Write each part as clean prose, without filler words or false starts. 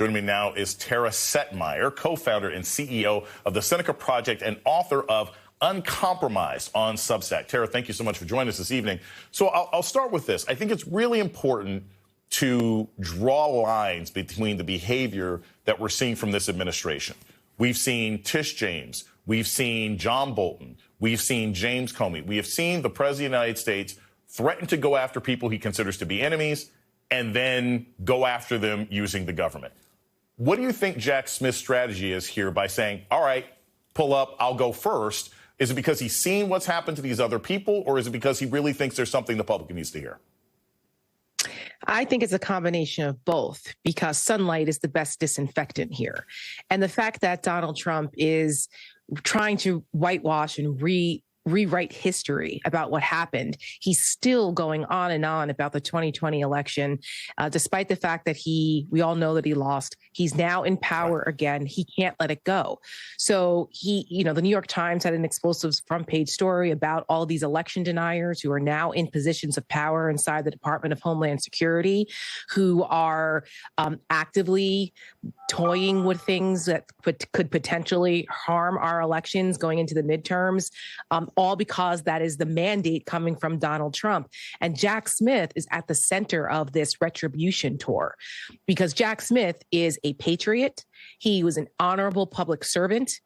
Joining me now is Tara Setmayer, co-founder and CEO of the Seneca Project and author of Uncompromised on Substack. Tara, thank you so much for joining us this evening. So I'll start with this. I think it's really important to draw lines between the behavior that we're seeing from this administration. We've seen Tish James. We've seen John Bolton. We've seen James Comey. We have seen the President of the United States threaten to go after people he considers to be enemies and then go after them using the government. What do you think Jack Smith's strategy is here by saying, all right, pull up, I'll go first? Is it because he's seen what's happened to these other people, or is it because he really thinks there's something the public needs to hear? I think it's a combination of both, because sunlight is the best disinfectant here. And the fact that Donald Trump is trying to whitewash and rewrite history about what happened. He's still going on and on about the 2020 election, despite the fact that we all know that he lost. He's now in power again. He can't let it go. So the New York Times had an explosive front page story about all these election deniers who are now in positions of power inside the Department of Homeland Security, who are actively toying with things that could potentially harm our elections going into the midterms. All because that is the mandate coming from Donald Trump. And Jack Smith is at the center of this retribution tour, because Jack Smith is a patriot. He was an honorable public servant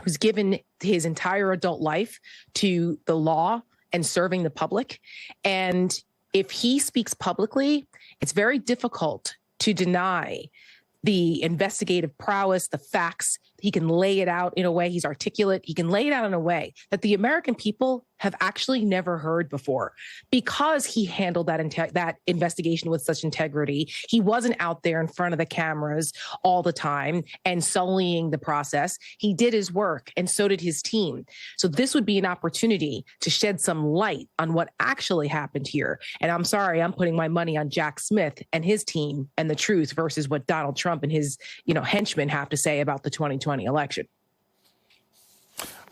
who's given his entire adult life to the law and serving the public. And if he speaks publicly, it's very difficult to deny the investigative prowess, the facts. He can lay it out in a way, he's articulate. He can lay it out in a way that the American people have actually never heard before, because he handled that investigation with such integrity. He wasn't out there in front of the cameras all the time and sullying the process. He did his work, and so did his team. So this would be an opportunity to shed some light on what actually happened here. And I'm sorry, I'm putting my money on Jack Smith and his team and the truth versus what Donald Trump and his, henchmen have to say about the 2020 election.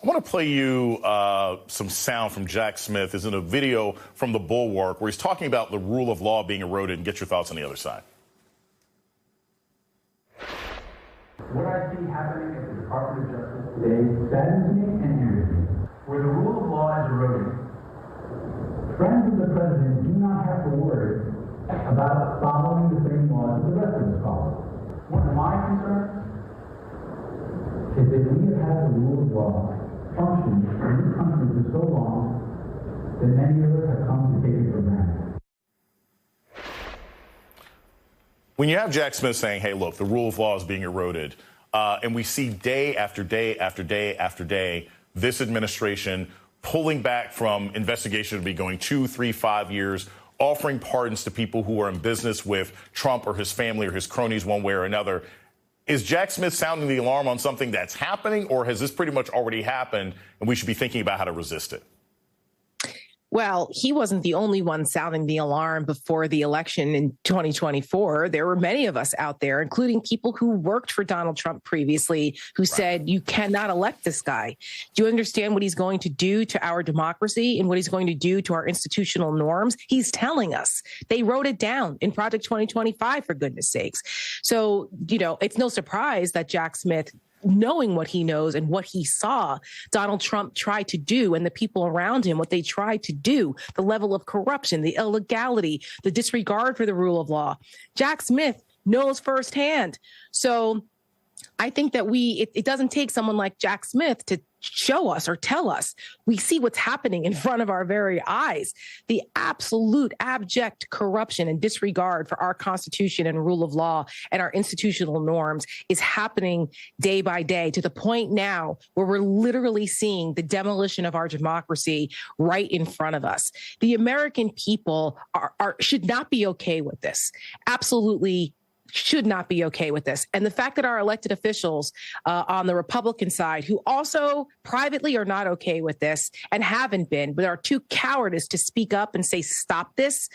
I want to play you some sound from Jack Smith. It's in a video from The Bulwark where he's talking about the rule of law being eroded, and get your thoughts on the other side. What I see happening at the Department of Justice today saddens me and angers me. Where the rule of law is eroding, friends of the president do not have to worry about following the same laws as the rest of us follow. One of my concerns is that we have had the rule of law function in this country for so long that many of us have come to take it for granted. When you have Jack Smith saying, hey, look, the rule of law is being eroded, and we see day after day after day after day this administration pulling back from investigation to be going 2, 3, 5 years, offering pardons to people who are in business with Trump or his family or his cronies one way or another. Is Jack Smith sounding the alarm on something that's happening, or has this pretty much already happened and we should be thinking about how to resist it? Well, he wasn't the only one sounding the alarm before the election in 2024. There were many of us out there, including people who worked for Donald Trump previously, who said, you cannot elect this guy. Do you understand what he's going to do to our democracy and what he's going to do to our institutional norms? He's telling us. They wrote it down in Project 2025, for goodness sakes. So, it's no surprise that Jack Smith, knowing what he knows and what he saw Donald Trump try to do and the people around him, what they tried to do, the level of corruption, the illegality, the disregard for the rule of law. Jack Smith knows firsthand. So I think that it doesn't take someone like Jack Smith to show us or tell us. We see what's happening in front of our very eyes. The absolute abject corruption and disregard for our Constitution and rule of law and our institutional norms is happening day by day, to the point now where we're literally seeing the demolition of our democracy right in front of us. The American people should not be okay with this. Absolutely should not be okay with this. And the fact that our elected officials on the Republican side, who also privately are not okay with this and haven't been, but are too cowardice to speak up and say, stop this,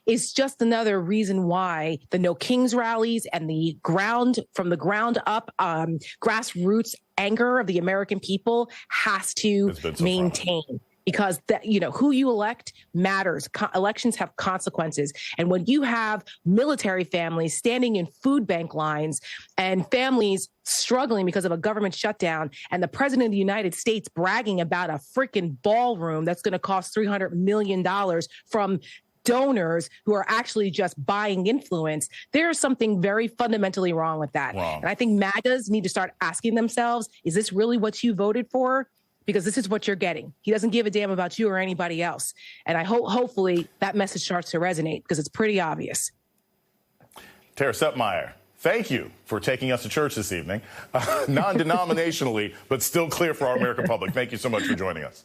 is just another reason why the No Kings rallies and the from the ground up grassroots anger of the American people has to maintain. because that, who you elect matters. Elections have consequences. And when you have military families standing in food bank lines and families struggling because of a government shutdown, and the president of the United States bragging about a freaking ballroom that's going to cost $300 million from donors who are actually just buying influence, there's something very fundamentally wrong with that. And I think MAGAs need to start asking themselves, is this really what you voted for? Because this is what you're getting. He doesn't give a damn about you or anybody else. And I hopefully that message starts to resonate, because it's pretty obvious. Tara Setmayer, thank you for taking us to church this evening, non-denominationally, but still clear for our American public. Thank you so much for joining us.